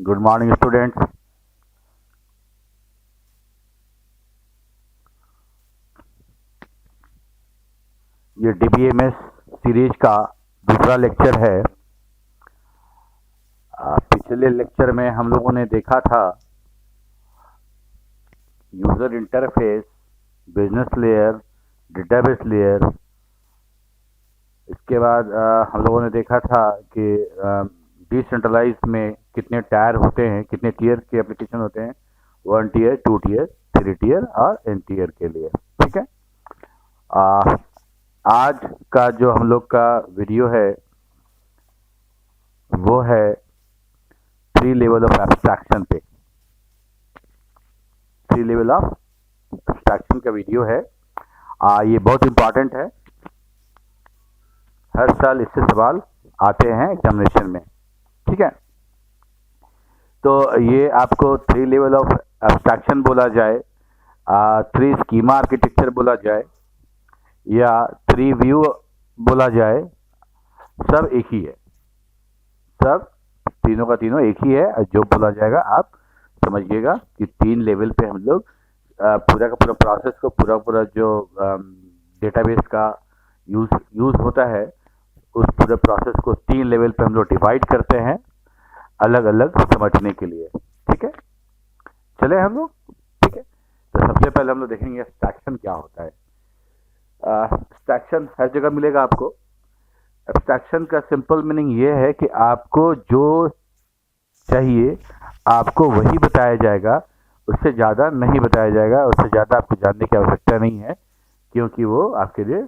Good morning students. ये DBMS series का दूसरा लेक्चर है। पिछले लेक्चर में हम लोगों ने देखा था user interface, business layer, database layer. इसके बाद हम लोगों ने देखा था कि डिसेंट्रलाइज में कितने टायर होते हैं, कितने टीयर के एप्लीकेशन होते हैं, 1 टीयर, 2 टीयर, 3 टीयर और N टीयर के लिए। ठीक है। आज का जो हम लोग का वीडियो है वो है 3 लेवल ऑफ एब्स्ट्रैक्शन पे। 3 लेवल ऑफ एब्स्ट्रैक्शन का वीडियो है। ये बहुत इंपॉर्टेंट है। हर साल इससे सवाल आते हैं एग्जामिनेशन में। ठीक है। तो ये आपको 3 लेवल ऑफ एब्स्ट्रैक्शन बोला जाए, 3 स्कीमा आर्किटेक्चर बोला जाए या 3 व्यू बोला जाए, सब एक ही है। सब तीनों का तीनों एक ही है। जो बोला जाएगा आप समझिएगा कि 3 लेवल पे हम लोग पूरा का पूरा प्रोसेस को, पूरा जो डेटाबेस का यूज होता है, उस पूरे प्रोसेस को 3 लेवल पे हम लोग डिवाइड करते हैं अलग अलग समझने के लिए। ठीक है, चले हम लोग। ठीक है, तो सबसे पहले हम लोग देखेंगे एब्स्ट्रैक्शन क्या होता है। एब्स्ट्रैक्शन हर जगह मिलेगा आपको। एब्स्ट्रैक्शन का सिंपल मीनिंग ये है कि आपको जो चाहिए आपको वही बताया जाएगा, उससे ज़्यादा नहीं बताया जाएगा। उससे ज़्यादा आपको जानने की आवश्यकता नहीं है, क्योंकि वो आपके लिए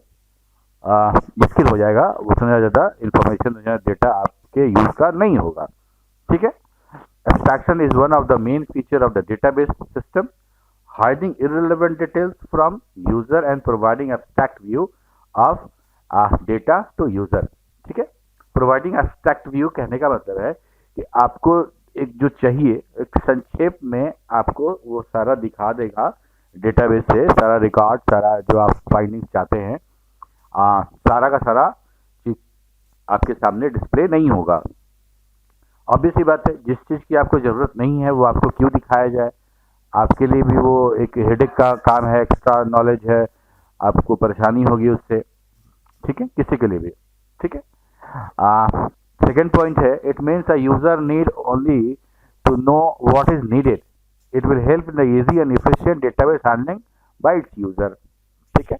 मुश्किल हो जाएगा। उतना ज़्यादा इंफॉर्मेशन, डेटा आपके यूज़ का नहीं होगा। ठीक है। Abstraction is one of the main feature of the database system, hiding irrelevant details from user and providing abstract view of data to user। ठीक है। प्रोवाइडिंग abstract view कहने का मतलब है कि आपको एक जो चाहिए, एक संक्षेप में आपको वो सारा दिखा देगा डेटाबेस से। सारा रिकॉर्ड, सारा जो आप फाइंडिंग्स चाहते हैं, सारा का सारा चीज आपके सामने डिस्प्ले नहीं होगा। ऑब्वियस ही बात है, जिस चीज़ की आपको ज़रूरत नहीं है वो आपको क्यों दिखाया जाए। आपके लिए भी वो एक हेडेक का काम है, एक्स्ट्रा नॉलेज है, आपको परेशानी होगी उससे। ठीक है, किसी के लिए भी। ठीक है। सेकेंड पॉइंट है, it means a user need only to know what is needed. It will help in the easy and efficient database handling by its user. ठीक है।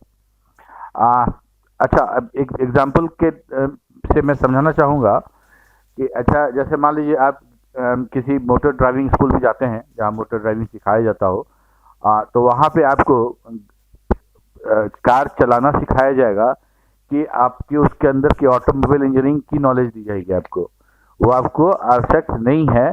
अच्छा, अब एक एग्जांपल के से मैं समझाना चाहूँगा कि अच्छा, जैसे मान लीजिए आप किसी मोटर ड्राइविंग स्कूल में जाते हैं जहाँ मोटर ड्राइविंग सिखाया जाता हो, तो वहाँ पे आपको कार चलाना सिखाया जाएगा कि आपकी उसके अंदर की ऑटोमोबाइल इंजीनियरिंग की नॉलेज दी जाएगी आपको। वो आपको आवश्यक नहीं है,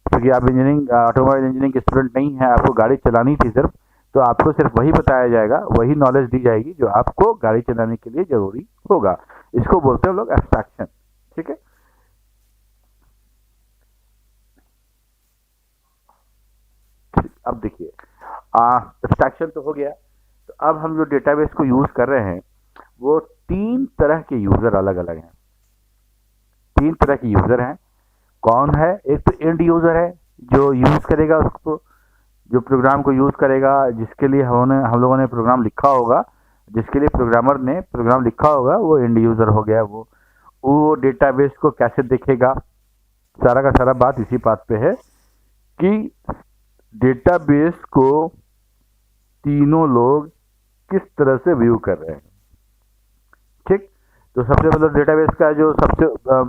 क्योंकि आप इंजीनियरिंग, ऑटोमोबाइल इंजीनियरिंग के स्टूडेंट नहीं है, आपको गाड़ी चलानी थी सिर्फ। तो आपको सिर्फ वही बताया जाएगा, वही नॉलेज दी जाएगी जो आपको गाड़ी चलाने के लिए जरूरी होगा। इसको बोलते हैं लोग एब्स्ट्रैक्शन। ठीक है। अब देखिए, एब्स्ट्रैक्शन तो हो गया। तो अब हम जो डेटाबेस को यूज कर रहे हैं वो 3 तरह के यूजर अलग अलग हैं। 3 तरह के यूजर हैं। कौन है? एक तो एंड यूजर है, जो यूज करेगा उसको, जो प्रोग्राम को यूज करेगा, जिसके लिए हम लोगों ने प्रोग्राम लिखा होगा, जिसके लिए प्रोग्रामर ने प्रोग्राम लिखा होगा, वो एंड यूजर हो गया। वो डेटाबेस को कैसे देखेगा, सारा का सारा बात इसी बात पे है कि डेटाबेस को तीनों लोग किस तरह से व्यू कर रहे हैं। ठीक। तो सबसे पहले डेटाबेस का जो सबसे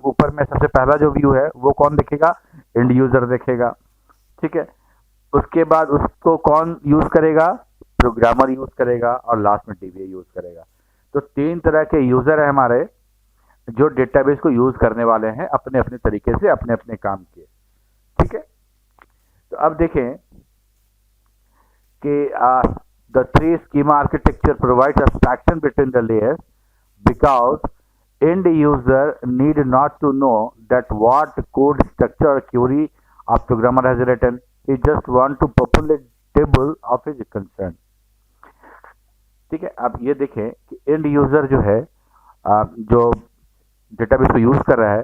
ऊपर में सबसे पहला जो व्यू है वो कौन देखेगा? एंड यूजर देखेगा। ठीक है। उसके बाद उसको कौन यूज करेगा? प्रोग्रामर यूज करेगा, और लास्ट में DBA यूज करेगा। तो 3 तरह के यूजर है हमारे, जो डेटाबेस को यूज करने वाले हैं अपने अपने तरीके से, अपने अपने काम के। ठीक है। तो अब देखें कि the 3 schema architecture provides abstraction between the layers because end user need not to know that what code structure or query a programmer has written. He just want to populate table of his concern. ठीक है। अब ये देखें कि and user जो है, जो database को यूज कर रहा है,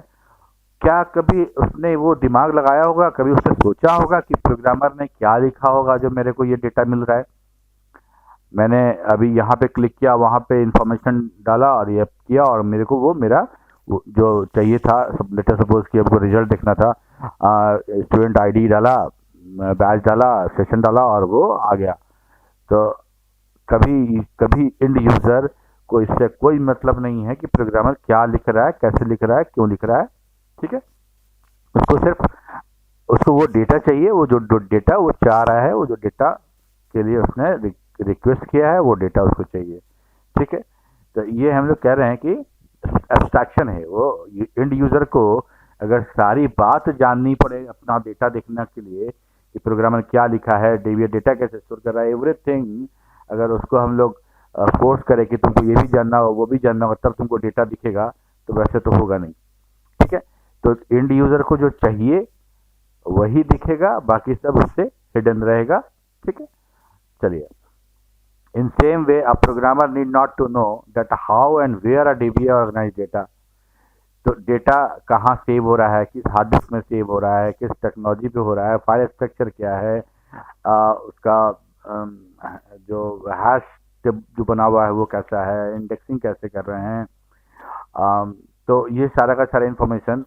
क्या कभी उसने वो दिमाग लगाया होगा, कभी उसने सोचा होगा कि प्रोग्रामर ने क्या लिखा होगा जो मेरे को ये डेटा मिल रहा है? मैंने अभी यहाँ पे क्लिक किया, वहाँ पे इंफॉर्मेशन डाला और ये किया और मेरे को वो मेरा जो चाहिए था, लेटर सपोज कि हमको रिजल्ट देखना था, स्टूडेंट आईडी डाला, बैच डाला, सेशन डाला और वो आ गया। तो कभी कभी एंड यूजर को इससे कोई मतलब नहीं है कि प्रोग्रामर क्या लिख रहा है, कैसे लिख रहा है, क्यों लिख रहा है। ठीक है, उसको सिर्फ उसको वो डेटा चाहिए, वो जो डेटा वो चाह रहा है, वो जो डेटा के लिए उसने रिक्वेस्ट किया है, वो डेटा उसको चाहिए। ठीक है, तो ये हम लोग कह रहे हैं कि एब्स्ट्रैक्शन है। वो एंड यूजर को अगर सारी बात जाननी पड़े अपना डेटा देखने के लिए कि प्रोग्रामर क्या लिखा है, डेटा कैसे स्टोर कर रहा है, एवरीथिंग, अगर उसको हम लोग फोर्स करें कि तुमको ये भी जानना हो, वो भी जानना हो, तब तुमको डेटा दिखेगा, तो वैसे तो होगा नहीं। ठीक है, तो एंड यूजर को जो चाहिए वही दिखेगा, बाकी सब उससे हिडन रहेगा। ठीक है, चलिए। In same way a programmer need not to know that how and where a DBA organise data. तो डेटा कहाँ सेव हो रहा है, किस हार्ड डिस्क में सेव हो रहा है, किस टेक्नोलॉजी पे हो रहा है, फाइल स्ट्रक्चर क्या है, उसका जो हैश जो बना हुआ है वो कैसा है, इंडेक्सिंग कैसे कर रहे हैं। तो ये सारा का सारा इंफॉर्मेशन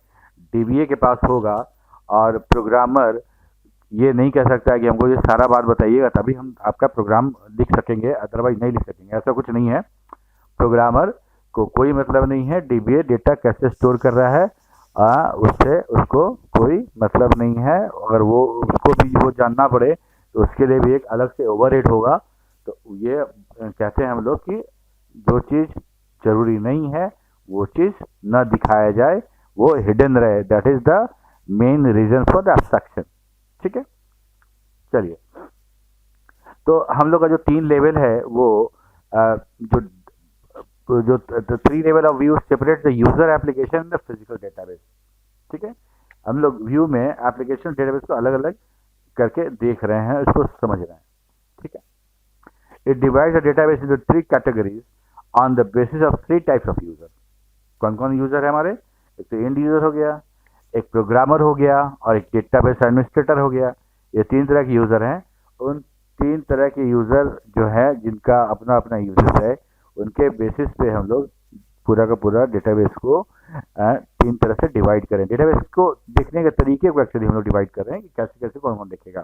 डीबीए के पास होगा और प्रोग्रामर ये नहीं कह सकता है कि हमको ये सारा बात बताइएगा तभी हम आपका प्रोग्राम लिख सकेंगे, अदरवाइज नहीं लिख सकेंगे। ऐसा कुछ नहीं है। प्रोग्रामर को कोई मतलब नहीं है डीबीए डेटा कैसे स्टोर कर रहा है, उससे उसको कोई मतलब नहीं है। अगर वो उसको भी वो जानना पड़े तो उसके लिए भी एक अलग से ओवरहेड होगा। तो ये कहते हैं हम लोग कि जो चीज़ जरूरी नहीं है वो चीज़ न दिखाया जाए, वो हिडन रहे। That is the main reason for the abstraction. ठीक है, चलिए। तो हम लोग का जो 3 लेवल है वो जो 3 level of view separate the user application the physical database. ठीक है, हम लोग व्यू में एप्लीकेशन डेटाबेस को अलग अलग करके देख रहे हैं, इसको समझ रहे हैं। ठीक है, it divides the database into 3 categories on the basis of 3 types of user. कौन कौन यूजर है हमारे? एक तो एंड यूजर हो गया, एक प्रोग्रामर हो गया और एक डेटाबेस एडमिनिस्ट्रेटर हो गया। ये 3 तरह के यूजर हैं। उन 3 तरह के यूजर जो है जिनका अपना अपना यूजर है, उनके बेसिस पे हम लोग पूरा का पूरा डेटाबेस को 3 तरह से डिवाइड करें। डेटाबेस को देखने के तरीके को एक्चुअली हम लोग डिवाइड कर रहे हैं कि कैसे कैसे कौन कौन देखेगा।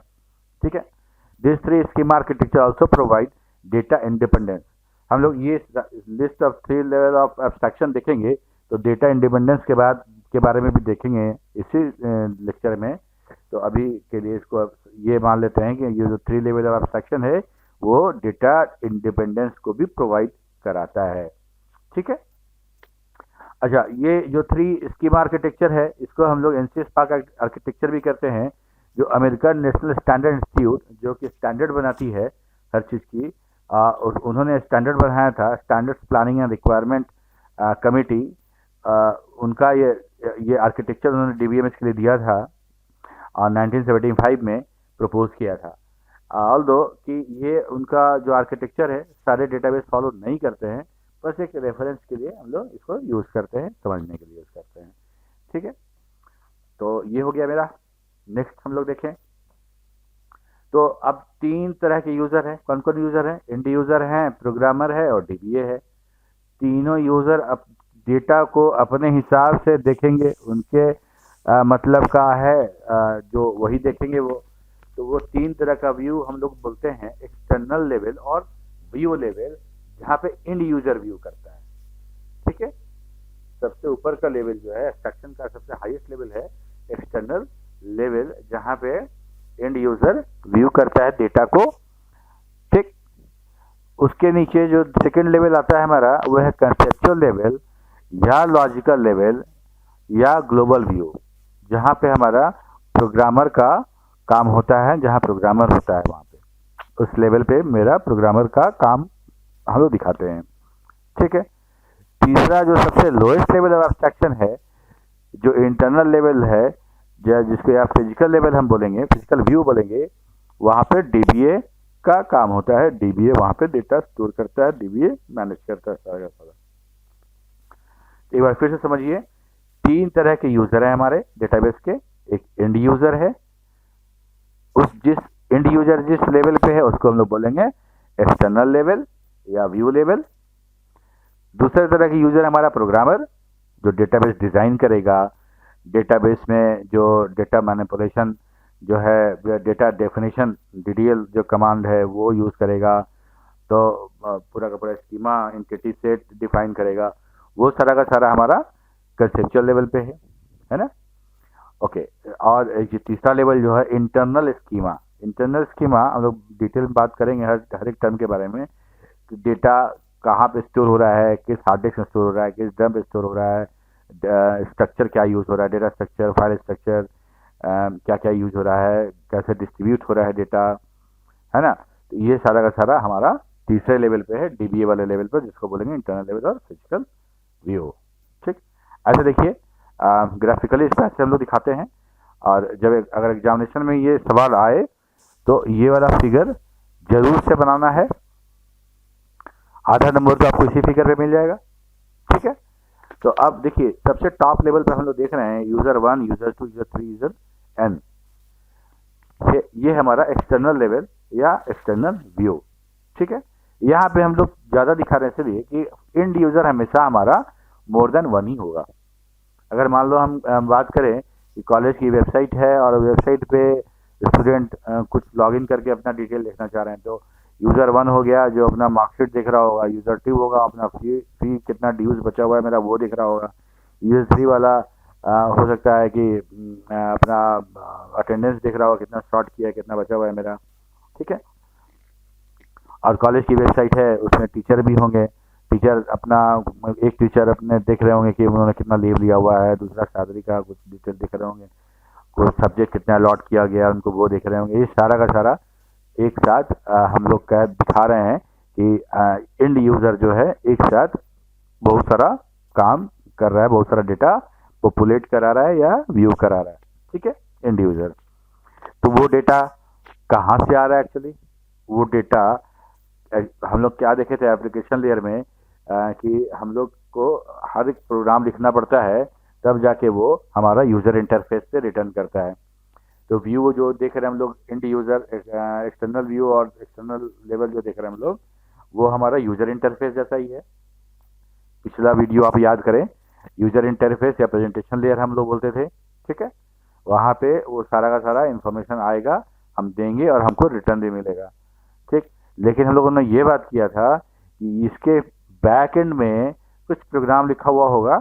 ठीक है, this 3 schema architecture also provide data independence. हम लोग ये list of 3 level of abstraction देखेंगे तो डेटा इंडिपेंडेंस के बारे में भी देखेंगे इसी लेक्चर में। तो अभी के लिए इसको ये मान लेते हैं कि ये जो 3 लेवल ऑफ एब्स्ट्रैक्शन है वो डेटा इंडिपेंडेंस को भी प्रोवाइड कराता है। ठीक है, अच्छा, ये जो 3 स्कीमा आर्किटेक्चर है इसको हम लोग एनसी स्पार्क आर्किटेक्चर भी करते हैं। जो अमेरिकन नेशनल स्टैंडर्ड इंस्टीट्यूट जो कि स्टैंडर्ड बनाती है हर चीज़ की, उन्होंने स्टैंडर्ड बनाया था, standards planning and requirement committee. उनका ये आर्किटेक्चर उन्होंने डीबीएमएस के लिए दिया था और 1975 में प्रपोज किया था। ऑल्दो कि ये उनका जो आर्किटेक्चर है सारे डेटाबेस फॉलो नहीं करते हैं, बस एक रेफरेंस के लिए हम लोग इसको यूज़ करते हैं, समझने के लिए यूज़ करते हैं। ठीक है, तो ये हो गया मेरा। नेक्स्ट हम लोग देखें तो अब 3 तरह के यूज़र हैं। कौन कौन यूज़र हैं? एंड यूज़र हैं, प्रोग्रामर है और डीबीए है। तीनों यूज़र डेटा को अपने हिसाब से देखेंगे, उनके मतलब का है जो वही देखेंगे वो। तो वो 3 तरह का व्यू हम लोग बोलते हैं, एक्सटर्नल लेवल और व्यू लेवल, जहाँ पे एंड यूजर व्यू करता है। ठीक है, सबसे ऊपर का लेवल जो है एब्स्ट्रैक्शन का सबसे हाईएस्ट लेवल है एक्सटर्नल लेवल, जहाँ पे एंड यूजर व्यू करता है डेटा को। ठीक, उसके नीचे जो सेकेंड लेवल आता है हमारा वो है कंसेप्चुअल लेवल या लॉजिकल लेवल या ग्लोबल व्यू, जहाँ पे हमारा प्रोग्रामर का काम होता है, जहाँ प्रोग्रामर होता है वहाँ पे उस लेवल पे मेरा प्रोग्रामर का काम हम लोग दिखाते हैं। ठीक है, तीसरा जो सबसे लोएस्ट लेवल ऑफ एब्स्ट्रैक्शन है जो इंटरनल लेवल है, जिसको या फिजिकल लेवल हम बोलेंगे, फिजिकल व्यू बोलेंगे, वहाँ पे डीबीए का काम होता है। डीबीए वहाँ पे डेटा स्टोर करता है, डीबीए मैनेज करता है सारा का सारा। एक बार फिर से समझिए, तीन तरह के यूजर हैं हमारे डेटाबेस के। एक एंड यूजर है, जिस एंड यूजर जिस लेवल पे है उसको हम लोग बोलेंगे एक्सटर्नल लेवल या व्यू लेवल। दूसरे तरह की यूजर हमारा प्रोग्रामर, जो डेटाबेस डिजाइन करेगा, डेटाबेस में जो डेटा मैनिपुलेशन जो है, डेटा डेफिनेशन डीडीएल जो कमांड है वो यूज करेगा, तो पूरा का पूरा स्कीमा एंटिटी सेट डिफाइन करेगा। वो सारा का सारा हमारा कंसेप्चुअल लेवल पे है ना। ओके, और ये तीसरा लेवल जो है इंटरनल स्कीमा। इंटरनल स्कीमा हम लोग डिटेल में बात करेंगे हर एक टर्म के बारे में, कि डेटा कहाँ पे स्टोर हो रहा है, किस हार्ड डिस्क में स्टोर हो रहा है, किस ड्रम पे स्टोर हो रहा है, स्ट्रक्चर क्या यूज हो रहा है, डेटा स्ट्रक्चर, फाइल स्ट्रक्चर क्या क्या यूज हो रहा है, कैसे डिस्ट्रीब्यूट हो रहा है डेटा, है ना। तो ये सारा का सारा हमारा तीसरे लेवल पे है, डीबीए वाले लेवल पर, जिसको बोलेंगे इंटरनल लेवल और फिजिकल व्यू। ठीक, ऐसे देखिए ग्राफिकली इस तरह से हम लोग दिखाते हैं। और जब अगर एग्जामिनेशन में ये सवाल आए तो ये वाला फिगर जरूर से बनाना है, आधा नंबर तो आपको इसी फिगर पे मिल जाएगा। ठीक है, तो अब देखिए सबसे टॉप लेवल पर हम लोग देख रहे हैं user 1, user 2, user 3, user n। ये हमारा एक्सटर्नल लेवल या एक्सटर्नल व्यू। ठीक है, यहाँ पे हम लोग ज्यादा दिखा रहे हैं इसलिए कि इंड यूजर हमेशा हमारा मोर देन 1 ही होगा। अगर मान लो हम बात करें कि कॉलेज की वेबसाइट है और वेबसाइट पे स्टूडेंट कुछ लॉगिन करके अपना डिटेल देखना चाह रहे हैं, तो यूजर 1 हो गया जो अपना मार्कशीट देख रहा होगा, यूजर 2 होगा अपना फी कितना ड्यूज बचा हुआ है मेरा वो देख रहा होगा, यूजर 3 वाला हो सकता है कि अपना अटेंडेंस देख रहा होगा, कितना शॉर्ट किया है, कितना बचा हुआ है मेरा। ठीक है, और कॉलेज की वेबसाइट है उसमें टीचर भी होंगे, टीचर अपना एक टीचर अपने देख रहे होंगे कि उन्होंने कितना लीव लिया हुआ है, दूसरा सैलरी का कुछ डिटेल देख रहे होंगे, कोई सब्जेक्ट कितना अलॉट किया गया उनको वो देख रहे होंगे। ये सारा का सारा एक साथ हम लोग क्या दिखा रहे हैं कि इंड यूजर जो है एक साथ बहुत सारा काम कर रहा है, बहुत सारा डेटा पॉपुलेट करा रहा है या व्यू करा रहा है। ठीक है, इंड यूजर। तो वो डेटा कहाँ से आ रहा है एक्चुअली, वो डेटा हम लोग क्या देखे थे एप्लीकेशन लेयर में कि हम लोग को हर एक प्रोग्राम लिखना पड़ता है तब जाके वो हमारा यूजर इंटरफेस से रिटर्न करता है। तो व्यू जो देख रहे हैं हम लोग इंड यूजर, एक्सटर्नल व्यू और एक्सटर्नल लेवल जो देख रहे हैं हम लोग, वो हमारा यूजर इंटरफेस जैसा ही है। पिछला वीडियो आप याद करें, यूजर इंटरफेस या प्रेजेंटेशन लेयर हम लोग बोलते थे। ठीक है, वहाँ पे वो सारा का सारा इंफॉर्मेशन आएगा, हम देंगे और हमको रिटर्न भी मिलेगा। ठीक, लेकिन हम लोगों ने ये बात किया था कि इसके बैक एंड में कुछ प्रोग्राम लिखा हुआ होगा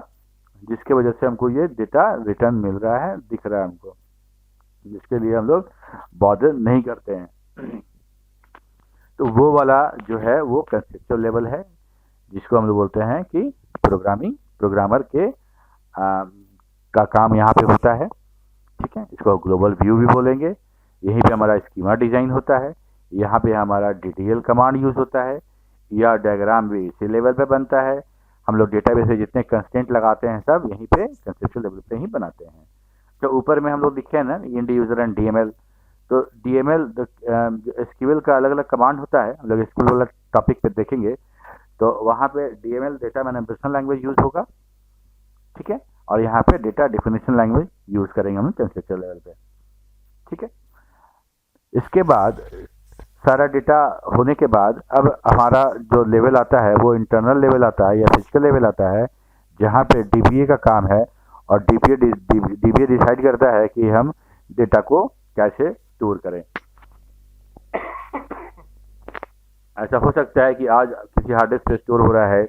जिसके वजह से हमको ये डेटा रिटर्न मिल रहा है, दिख रहा है हमको, जिसके लिए हम लोग बॉदर नहीं करते हैं। तो वो वाला जो है वो कंसेप्चुअल लेवल है, जिसको हम लोग बोलते हैं कि प्रोग्रामर के का काम यहाँ पे होता है। ठीक है, इसको ग्लोबल व्यू भी बोलेंगे। यहीं पे हमारा स्कीमा डिजाइन होता है, यहाँ पे हमारा डीटीएल कमांड यूज होता है, या डायग्राम भी इसी लेवल पे बनता है। हम लोग डेटाबेस में जितने कंस्टेंट लगाते हैं सब यहीं पे कंसेप्चुअल लेवल पे ही बनाते हैं। तो ऊपर में हम लोग लिखे हैं ना इंड यूजर एंड डीएमएल, तो डीएमएल एसक्यूएल का अलग अलग कमांड होता है, हम लोग एसक्यूएल वाला टॉपिक पे देखेंगे। तो वहाँ पे DML data manipulation language use होगा। ठीक है, और यहाँ पे डेटा डेफिनेशन लैंग्वेज यूज करेंगे हम कंसेप्चुअल लेवल पे। ठीक है, इसके बाद सारा डेटा होने के बाद अब हमारा जो लेवल आता है वो इंटरनल लेवल आता है या फिजिकल लेवल आता है, जहाँ पे डीबीए का काम है। और डीबीए डिसाइड करता है कि हम डेटा को कैसे स्टोर करें। ऐसा हो सकता है कि आज किसी हार्ड डिस्क पे स्टोर हो रहा है,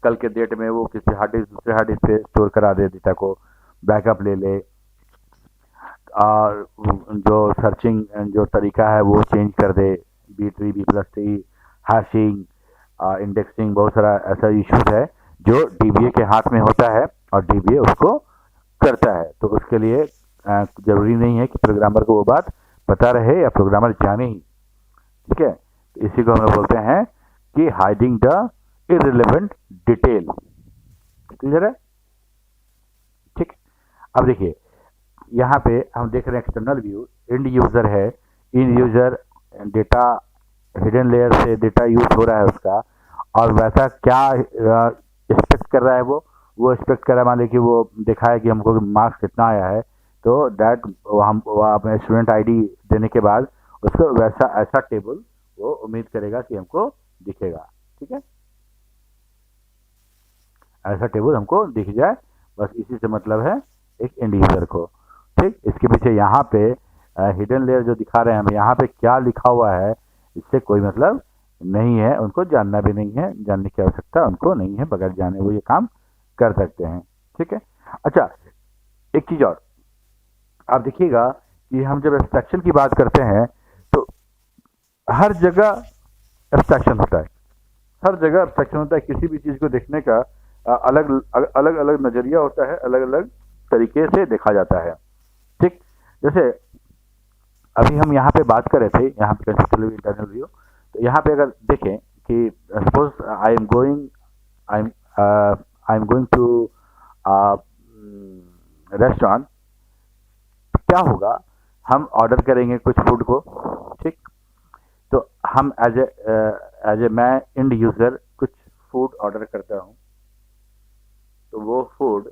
कल के डेट में वो किसी हार्ड डिस्क दूसरे हार्ड डिस्क पे स्टोर करा दे, डेटा को बैकअप ले ले, और जो सर्चिंग जो तरीका है वो चेंज कर दे, B3, B+3, हैशिंग, इंडेक्सिंग, बहुत सारा ऐसा इश्यूज है जो डीबीए के हाथ में होता है और डीबीए उसको करता है। तो उसके लिए जरूरी नहीं है कि प्रोग्रामर को वो बात पता रहे या प्रोग्रामर जाने ही। ठीक है, तो इसी को हम लोग बोलते हैं कि hiding the irrelevant detail. Clear है? ठीक, अब देखिए यहाँ पे हम देख रहे हैं एक्सटर्नल व्यू, इंड यूजर है, end user data hidden layer से डेटा यूज हो रहा है उसका, और वैसा क्या एक्सपेक्ट कर रहा है वो वो एक्सपेक्ट करा, मान ली कि वो दिखाया कि हमको मार्क्स कितना आया है, तो दैट हम अपने स्टूडेंट आईडी देने के बाद उसको वैसा ऐसा टेबल वो उम्मीद करेगा कि हमको दिखेगा। ठीक है, ऐसा टेबल हमको दिख जाए, बस इसी से मतलब है एक एंड यूजर को। ठीक, इसके पीछे यहाँ पे हिडन लेयर जो दिखा रहे हैं हम, यहाँ पे क्या लिखा हुआ है इससे कोई मतलब नहीं है, उनको जानना भी नहीं है, जानने की आवश्यकता उनको नहीं है, बगैर जाने वो ये काम कर सकते हैं। ठीक है, अच्छा एक चीज और आप देखिएगा कि हम जब एब्स्ट्रैक्शन की बात करते हैं तो हर जगह एब्स्ट्रैक्शन होता है, हर जगह एब्स्ट्रैक्शन होता है। किसी भी चीज को देखने का अलग अलग अलग नजरिया होता है, अलग अलग तरीके से देखा जाता है। ठीक, जैसे अभी हम यहाँ पे बात कर रहे थे, यहाँ पे कंसेप्चुअल व्यू, इंटरनल व्यू, तो यहाँ पे अगर देखें कि suppose I am going I am going to restaurant, क्या होगा, हम ऑर्डर करेंगे कुछ फूड को। ठीक, तो हम एज ए मैं इंड यूजर कुछ फूड ऑर्डर करता हूँ, तो वो फूड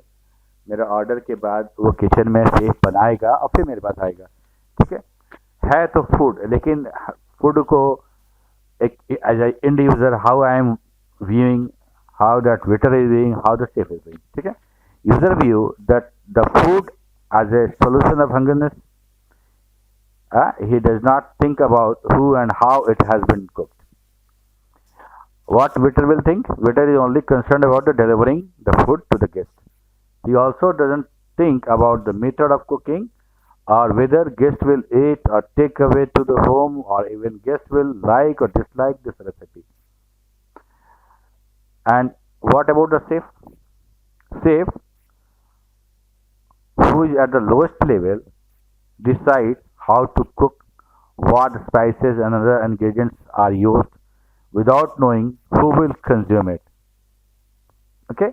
मेरा ऑर्डर के बाद वो किचन में सेफ बनाएगा और फिर मेरे पास आएगा। ठीक है तो फूड, लेकिन फूड को एक as a end user how I am viewing, how that waiter is viewing, how the chef is viewing. ठीक है, user view that the food as a solution of hungerness. He does not think about who and how it has been cooked. What waiter will think? Waiter is only concerned about the delivering the food to the guest. He also doesn't think about the method of cooking or whether guest will eat or take away to the home, or even guest will like or dislike this recipe. And what about the chef? Chef, who is at the lowest level, decide how to cook, what spices and other ingredients are used, without knowing who will consume it. Okay,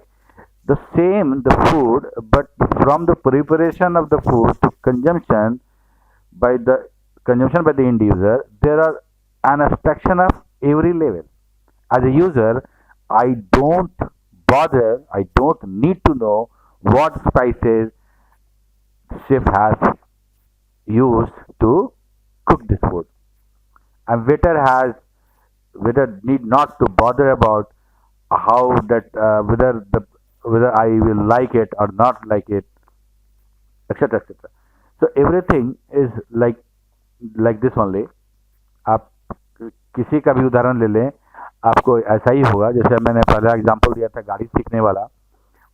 the same the food, but from the preparation of the food to consumption by the end user, there are an abstraction of every level. As a user, I don't need to know what spices chef has used to cook this food, and waiter need not to bother about how that whether I will like it or not like it, etc etc. So everything is like this only. आप किसी का भी उदाहरण ले लें, आपको ऐसा ही होगा। जैसे मैंने पहला एग्जांपल दिया था गाड़ी सीखने वाला,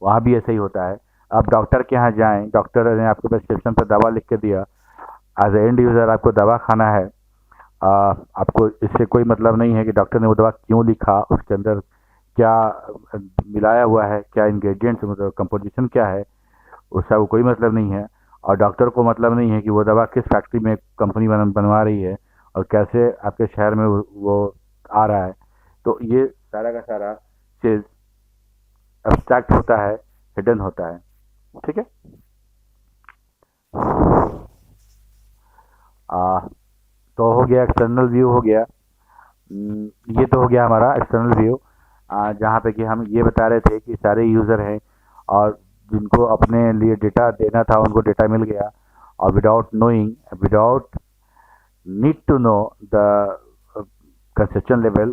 वहाँ भी ऐसा ही होता है। आप डॉक्टर के यहाँ जाएं, डॉक्टर ने आपको प्रिस्क्रिप्शन पर दवा लिख के दिया, एज ए एंड यूज़र आपको दवा खाना है, आपको इससे कोई मतलब नहीं है कि डॉक्टर ने वो दवा क्यों लिखा, उसके अंदर क्या मिलाया हुआ है, क्या इंग्रेडिएंट्स मतलब कंपोजिशन क्या है, उसका वो कोई मतलब नहीं है। और डॉक्टर को मतलब नहीं है कि वो दवा किस फैक्ट्री में कंपनी बनवा रही है और कैसे आपके शहर में वो आ रहा है। तो ये सारा का सारा चीज़ एब्स्ट्रैक्ट होता है, हिडन होता है। ठीक है, तो हो गया एक्सटर्नल व्यू, हो गया ये तो हो गया हमारा एक्सटर्नल व्यू, जहाँ पे कि हम ये बता रहे थे कि सारे यूज़र हैं और जिनको अपने लिए डेटा देना था उनको डेटा मिल गया, और without need to know the conceptual level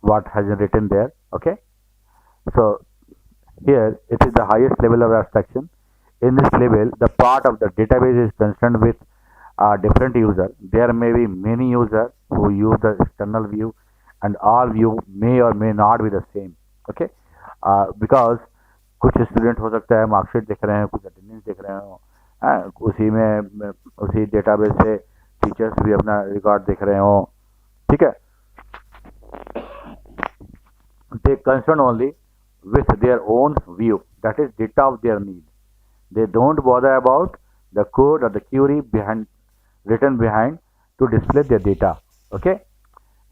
what has been written there. Okay, so here it is the highest level of abstraction. In this level, the part of the database is concerned with different user. There may be many users who use the external view, and all view may or may not be the same. Okay, because कुछ student हो सकता है marksheet देख रहे हैं, कुछ attendance देख रहे हो, उसी में उसी डेटाबेस से टीचर्स भी अपना रिकॉर्ड देख रहे हो। ठीक है, they concern only with their own view, that is data of their need. They don't bother about the code or the query written behind to display their data. Okay,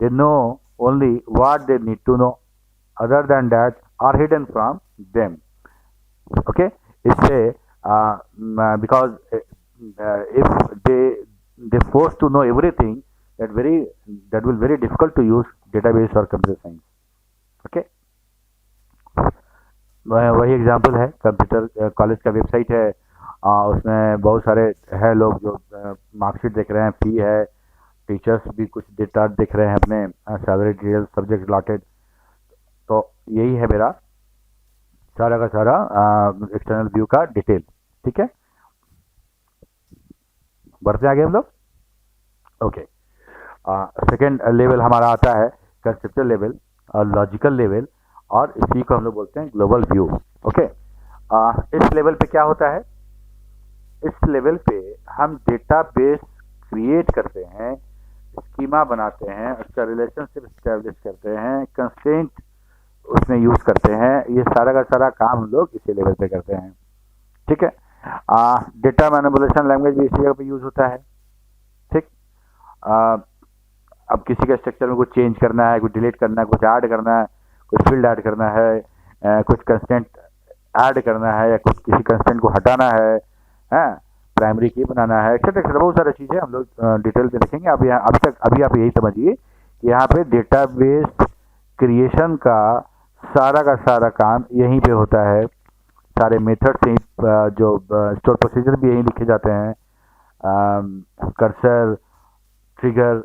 they know only what they need to know, other than that are hidden from them. Okay, इससे because if they forced to know everything, that will very difficult to use database or computer science. Okay, वही example है, computer college का website है, उसमें बहुत सारे है लोग जो मार्कशीट देख रहे हैं, फी है, टीचर्स भी कुछ डेटा देख रहे हैं अपने, सैलरी डिटेल, सब्जेक्ट अलॉटेड। तो यही है मेरा सारा का सारा एक्सटर्नल व्यू का डिटेल। ठीक है, बढ़ते आगे हम लोग। ओके, सेकेंड लेवल हमारा आता है कंसेप्चुअल लेवल और लॉजिकल लेवल, और इसी को हम लोग बोलते हैं ग्लोबल व्यू। ओके, इस लेवल पे क्या होता है, इस लेवल पे हम डेटाबेस क्रिएट करते हैं, स्कीमा बनाते हैं, उसका रिलेशनशिप स्टैब्लिश करते हैं, कंस्ट्रेंट उसमें यूज करते हैं। ये सारा का सारा काम हम लोग इसी लेवल पे करते हैं। ठीक है, डेटा मैनिपुलेशन लैंग्वेज भी इसी जगह पे यूज होता है। ठीक, अब किसी के स्ट्रक्चर में कुछ चेंज करना है, कुछ डिलीट करना है, कुछ ऐड करना है, कुछ फील्ड ऐड करना है, कुछ कंस्टेंट ऐड करना है, या कुछ किसी कंस्टेंट को हटाना है, प्राइमरी की बनाना है, एक्सेट्रा एक्सेट्रा, बहुत सारी चीज़ें हम लोग डिटेल में देखेंगे। अब यहाँ अभी आप यही समझिए कि यहाँ पे डेटाबेस क्रिएशन का सारा काम यहीं पे होता है। सारे मेथड्स यहीं जो स्टोर प्रोसीजर भी यहीं लिखे जाते हैं, कर्सर, ट्रिगर,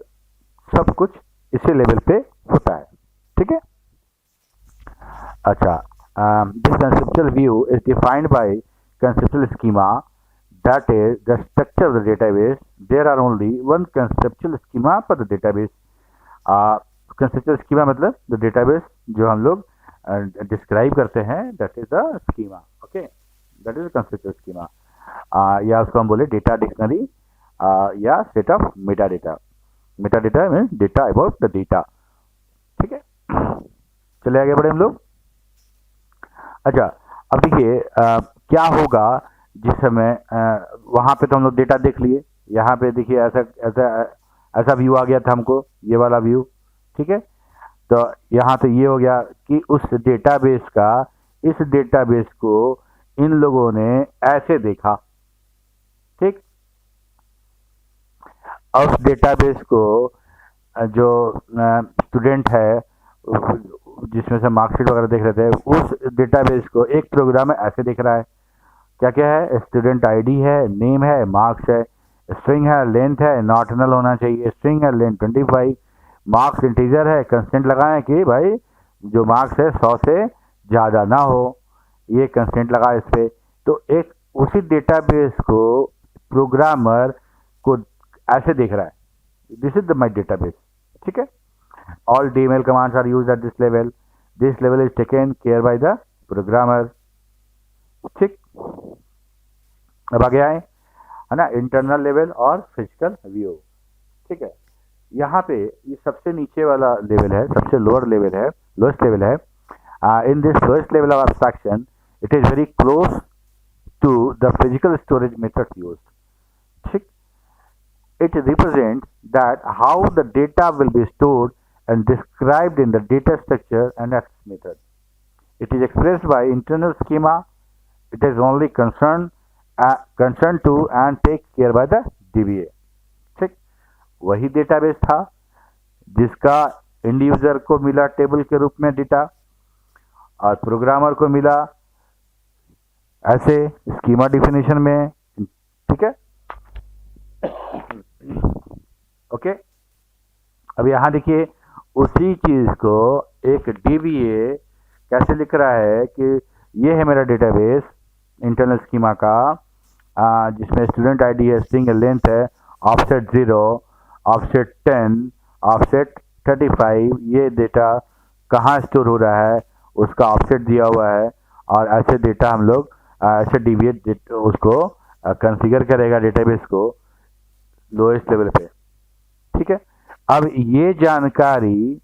सब कुछ इसी लेवल पे होता है। ठीक है, अच्छा, this conceptual view is defined by conceptual schema, that is the structure of the database. There are only one conceptual schema for the database. conceptual schema मतलब the database जो हम लोग डिस्क्राइब करते हैं, that is the schema. Okay, that is the conceptual schema. या उसको हम बोले डेटा डिक्शनरी या set of Meta data. Meta data means data about the data. ठीक है, चले आगे बढ़े हम लोग। अच्छा, अब देखिए क्या होगा जिस समय वहाँ पे तो हम लोग डेटा देख लिए, यहाँ पे देखिए ऐसा ऐसा ऐसा व्यू आ गया था हमको, ये वाला व्यू। ठीक है, तो यहाँ तो ये हो गया कि उस डेटाबेस का, इस डेटाबेस को इन लोगों ने ऐसे देखा। ठीक, और उस डेटाबेस को जो स्टूडेंट है जिसमें से मार्कशीट वगैरह देख रहे थे, उस डेटाबेस को एक प्रोग्राम ऐसे देख रहा है। क्या क्या है, स्टूडेंट आईडी है, नेम है, मार्क्स है, स्ट्रिंग है, लेंथ है, नॉट नल होना चाहिए, स्ट्रिंग है, लेंथ 25, मार्क्स इंटीजर है, कंस्टेंट लगाएं कि भाई जो मार्क्स है 100 से ज़्यादा ना हो, ये कंस्टेंट लगा इस पर। तो एक उसी डेटाबेस को प्रोग्रामर को ऐसे देख रहा है, this is the my database. ठीक है, all DML commands are use at this level is taken care by the programmer. ठीक, अब आगे आए, है ना, इंटरनल लेवल और फिजिकल व्यू। ठीक है, यहाँ पे ये सबसे नीचे वाला लेवल है, सबसे लोअर लेवल है, लोएस्ट लेवल है। In this lowest level of abstraction it is very close to the physical storage methods used. ठीक, it represents that how the data will be stored and described in the data structure and access method. It is expressed by internal schema. It is only concerned to and take care by the DBA. ठीक, वही database था जिसका and user को मिला table के रूप में data, और प्रोग्रामर को मिला ऐसे स्कीमा डिफिनेशन में। ठीक है, ओके, अब यहाँ देखिए उसी चीज को एक DBA कैसे लिख रहा है कि ये है मेरा डेटाबेस इंटरनल स्कीमा का, जिसमें स्टूडेंट आईडी है, स्ट्रिंग लेंथ है, ऑफसेट 0, ऑफसेट 10, ऑफसेट 35, ये डेटा कहाँ स्टोर हो रहा है उसका ऑफसेट दिया हुआ है, और ऐसे डेटा हम लोग ऐसे DBA उसको कॉन्फ़िगर करेगा डेटाबेस को लोएस्ट लेवल पे। ठीक है, अब ये जानकारी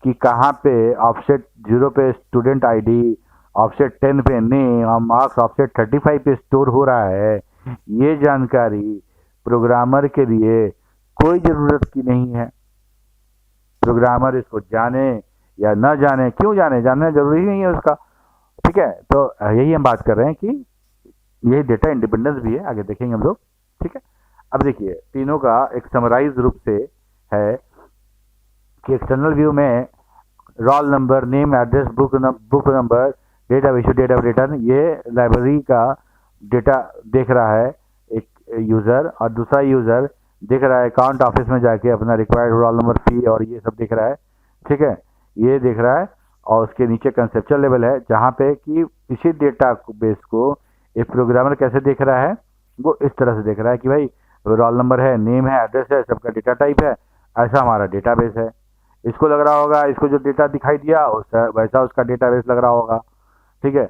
कि कहाँ पे ऑफसेट 0 पे स्टूडेंट आईडी, ऑफसेट 10 पे नेम और मार्क्स ऑफसेट 35 पे स्टोर हो रहा है, ये जानकारी प्रोग्रामर के लिए कोई ज़रूरत की नहीं है। प्रोग्रामर इसको जाने या न जाने, क्यों जाने, जानना जरूरी नहीं है उसका। ठीक है, तो यही हम बात कर रहे हैं कि यही डेटा इंडिपेंडेंस भी है, आगे देखेंगे हम लोग। ठीक है, अब देखिए तीनों का एक समराइज रूप से है कि एक्सटर्नल व्यू में roll number, name, address, book number, date of issue, date of return, ये लाइब्रेरी का डेटा देख रहा है एक यूज़र, और दूसरा यूज़र देख रहा है अकाउंट ऑफिस में जाके अपना रिक्वायर्ड रोल नंबर, फी और ये सब देख रहा है। ठीक है, ये देख रहा है। और उसके नीचे कंसेप्चुअल लेवल है जहाँ पे कि इसी डेटा बेस को एक प्रोग्रामर कैसे देख रहा है, वो इस तरह से देख रहा है कि भाई रोल नंबर है, नेम है, एड्रेस है, सबका डेटा टाइप है, ऐसा हमारा डेटाबेस है। इसको लग रहा होगा, इसको जो डेटा दिखाई दिया वैसा उसका डेटाबेस लग रहा होगा। ठीक है,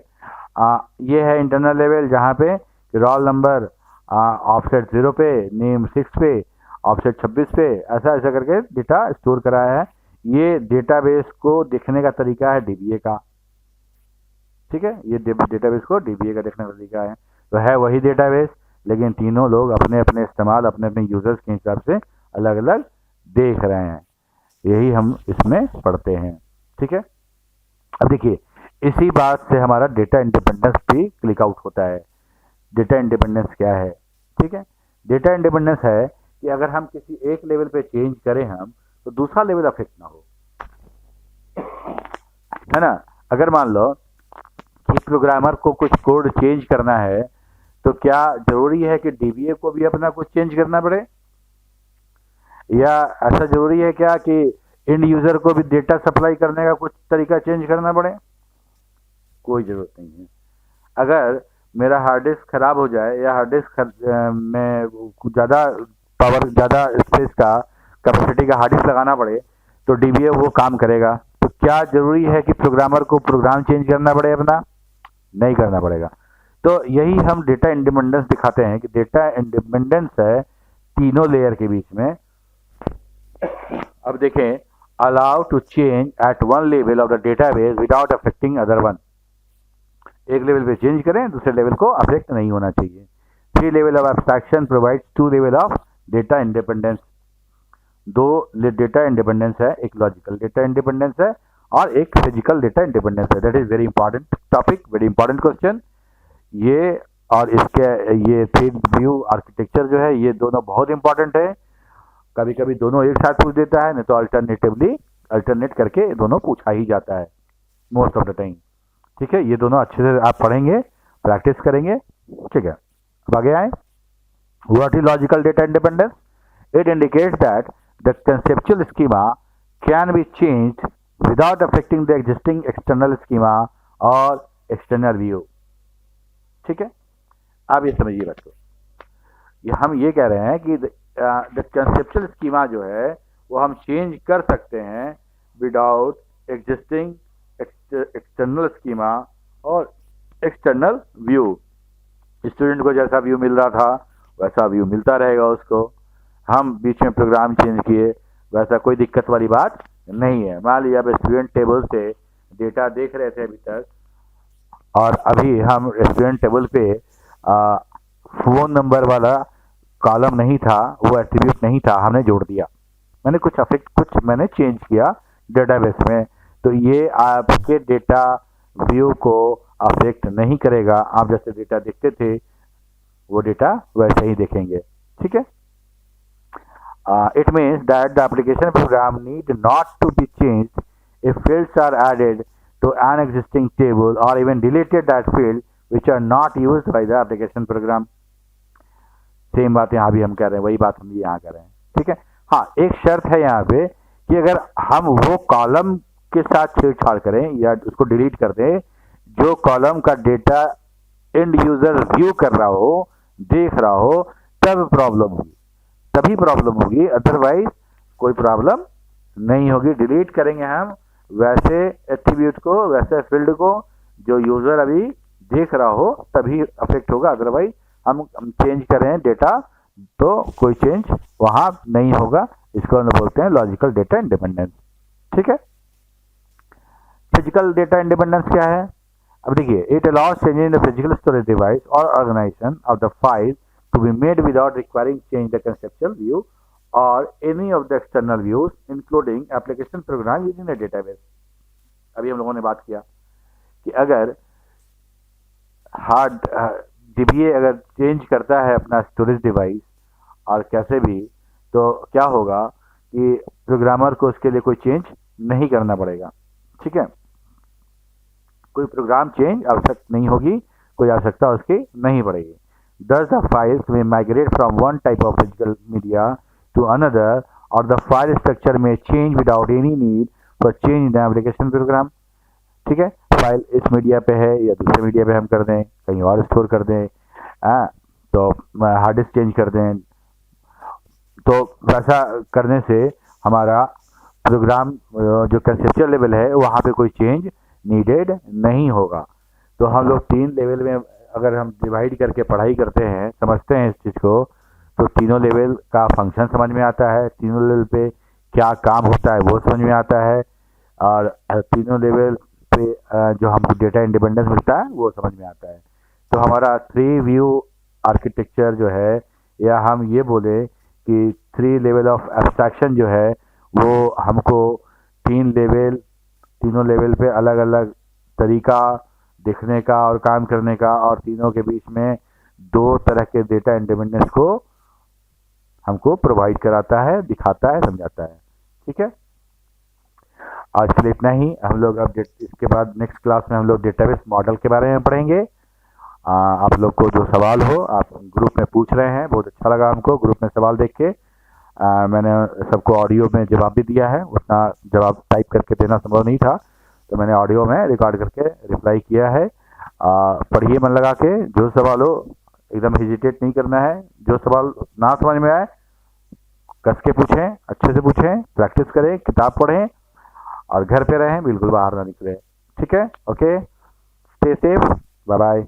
ये है इंटरनल लेवल जहाँ पे रोल नंबर ऑफसेट 0 पे, नेम 6 पे, ऑफसेट 26 पे, ऐसा ऐसा करके डेटा स्टोर कराया है। ये डेटाबेस को देखने का तरीका है डीबीए का। ठीक है, ये डेटाबेस को डीबीए का देखने का तरीका है। तो है वही डेटाबेस, लेकिन तीनों लोग अपने अपने इस्तेमाल, अपने अपने यूजर्स के हिसाब से अलग अलग देख रहे हैं। यही हम इसमें पढ़ते हैं। ठीक है, अब देखिए इसी बात से हमारा डेटा इंडिपेंडेंस भी क्लिक आउट होता है। डेटा इंडिपेंडेंस क्या है? ठीक है, डेटा इंडिपेंडेंस है कि अगर हम किसी एक लेवल पे चेंज करें हम, तो दूसरा लेवल अफेक्ट ना हो, है ना। अगर मान लो कि प्रोग्रामर को कुछ कोड चेंज करना है, तो क्या जरूरी है कि डीबीए को भी अपना कुछ चेंज करना पड़े, या ऐसा जरूरी है क्या कि एंड यूजर को भी डेटा सप्लाई करने का कुछ तरीका चेंज करना पड़े? कोई जरूरत नहीं है। अगर मेरा हार्ड डिस्क खराब हो जाए, या हार्ड डिस्क में ज़्यादा पावर, ज़्यादा स्पेस का, कैपेसिटी का हार्ड डिस्क लगाना पड़े, तो डीबीए वो काम करेगा। तो क्या जरूरी है कि प्रोग्रामर को प्रोग्राम चेंज करना पड़े अपना? नहीं करना पड़ेगा। तो यही हम डेटा इंडिपेंडेंस दिखाते हैं कि डेटा इंडिपेंडेंस है तीनों लेयर के बीच में। अब देखें, allow to change at one level of the database without affecting other one. एक लेवल पे चेंज करें, दूसरे लेवल को अफेक्ट नहीं होना चाहिए। 3 level of abstraction provides 2 level of data independence. 2 data independence है, एक लॉजिकल डेटा इंडिपेंडेंस है और एक फिजिकल डेटा इंडिपेंडेंस है। That is very important topic, very important question ये। और इसके ये 3 व्यू आर्किटेक्चर जो है, ये दोनों बहुत इंपॉर्टेंट है। कभी कभी दोनों एक साथ पूछ देता है, नहीं तो अल्टरनेटिवली अल्टरनेट करके दोनों पूछा ही जाता है मोस्ट ऑफ द टाइम। ठीक है, ये दोनों अच्छे से आप पढ़ेंगे, प्रैक्टिस करेंगे। ठीक है, अब आगे आए। What is logical data independence? It indicates that the conceptual schema can be changed without affecting the existing external schema और एक्सटर्नल व्यू। ठीक है, आप ये समझिए बात को। हम ये कह रहे हैं कि द कंसेप्चुअल स्कीमा जो है वो हम चेंज कर सकते हैं विदाउट एग्जिस्टिंग एक्सटर्नल स्कीमा और एक्सटर्नल व्यू। स्टूडेंट को जैसा व्यू मिल रहा था वैसा व्यू मिलता रहेगा उसको। हम बीच में प्रोग्राम चेंज किए, वैसा कोई दिक्कत वाली बात नहीं है। मान लीजिए अब स्टूडेंट टेबल से डेटा देख रहे थे अभी तक, और अभी हम स्टूडेंट टेबल पे फ़ोन नंबर वाला कॉलम नहीं था, वो एट्रीब्यूट नहीं था, हमने जोड़ दिया। मैंने कुछ मैंने चेंज किया डेटाबेस में, तो ये आपके डेटा व्यू को अफेक्ट नहीं करेगा। आप जैसे डेटा देखते थे वो डेटा वैसे ही देखेंगे। ठीक है, it means that the application program need not to be changed if fields are added to an existing table or even deleted that field which are not used by the application program। Same बात यहाँ भी हम कह रहे हैं, वही बात हम भी यहाँ कर रहे हैं। ठीक है, हाँ एक शर्त है यहाँ पे कि अगर हम वो कॉलम के साथ छेड़छाड़ करें या उसको डिलीट कर दें जो कॉलम का डेटा एंड यूजर व्यू कर रहा हो, देख रहा हो, तब प्रॉब्लम होगी, तभी प्रॉब्लम होगी, अदरवाइज कोई प्रॉब्लम नहीं होगी। डिलीट करेंगे हम वैसे एट्रीब्यूट को, वैसे फील्ड को जो यूजर अभी देख रहा हो, तभी अफेक्ट होगा। अदरवाइज हम चेंज करें डेटा तो कोई चेंज वहां नहीं होगा। इसको हम बोलते हैं लॉजिकल डेटा इंडिपेंडेंस। ठीक है, फिजिकल डेटा इंडिपेंडेंस क्या है? अब देखिए, it allows changing the physical storage device और organisation of the file to be made without requiring change the conceptual view or any of the external views including application program using a database। अभी हम लोगों ने बात किया कि अगर hard dBA अगर चेंज करता है अपना स्टोरेज डिवाइस और कैसे भी, तो क्या होगा कि प्रोग्रामर को उसके लिए कोई चेंज नहीं करना पड़ेगा। ठीक है, कोई प्रोग्राम चेंज आवश्यक नहीं होगी, कोई आवश्यकता उसकी नहीं पड़ेगी। Thus the files may migrate from one type of physical media to another, or the file structure may change without any need for change in the application program। ठीक है, फाइल इस मीडिया पे है या दूसरे मीडिया पे हम कर दें, कहीं और स्टोर कर दें, तो हार्ड डिस्क चेंज कर दें, तो वैसा करने से हमारा प्रोग्राम जो कंसेप्चुअल लेवल है वहाँ पे कोई चेंज नीडेड नहीं होगा। तो हम लोग 3 लेवल में अगर हम डिवाइड करके पढ़ाई करते हैं, समझते हैं इस चीज़ को, तो तीनों लेवल का फंक्शन समझ में आता है, तीनों लेवल पे क्या काम होता है वो समझ में आता है, और तीनों लेवल पे जो हमको डेटा इंडिपेंडेंस मिलता है वो समझ में आता है। तो हमारा 3 व्यू आर्किटेक्चर जो है, या हम ये बोले कि 3 लेवल ऑफ एब्स्ट्रैक्शन जो है वो हमको तीनों लेवल पे अलग अलग तरीका दिखने का और काम करने का, और तीनों के बीच में 2 तरह के डेटा इंडिपेंडेंस को हमको प्रोवाइड कराता है, दिखाता है, समझाता है। ठीक है, आज के लिए इतना ही। हम लोग अब इसके बाद नेक्स्ट क्लास में हम लोग डेटाबेस मॉडल के बारे में पढ़ेंगे। आप लोग को जो सवाल हो आप ग्रुप में पूछ रहे हैं, बहुत अच्छा लगा हमको ग्रुप में सवाल देख के। मैंने सबको ऑडियो में जवाब भी दिया है, उतना जवाब टाइप करके देना संभव नहीं था, तो मैंने ऑडियो में रिकॉर्ड करके रिप्लाई किया है। पढ़िए मन लगा के, जो सवाल हो एकदम हेजिटेट नहीं करना है, जो सवाल ना समझ में आए कस के पूछें, अच्छे से पूछें, प्रैक्टिस करें, किताब पढ़ें, और घर पे रहें, बिल्कुल बाहर ना निकलें। ठीक है, okay, stay safe, bye bye.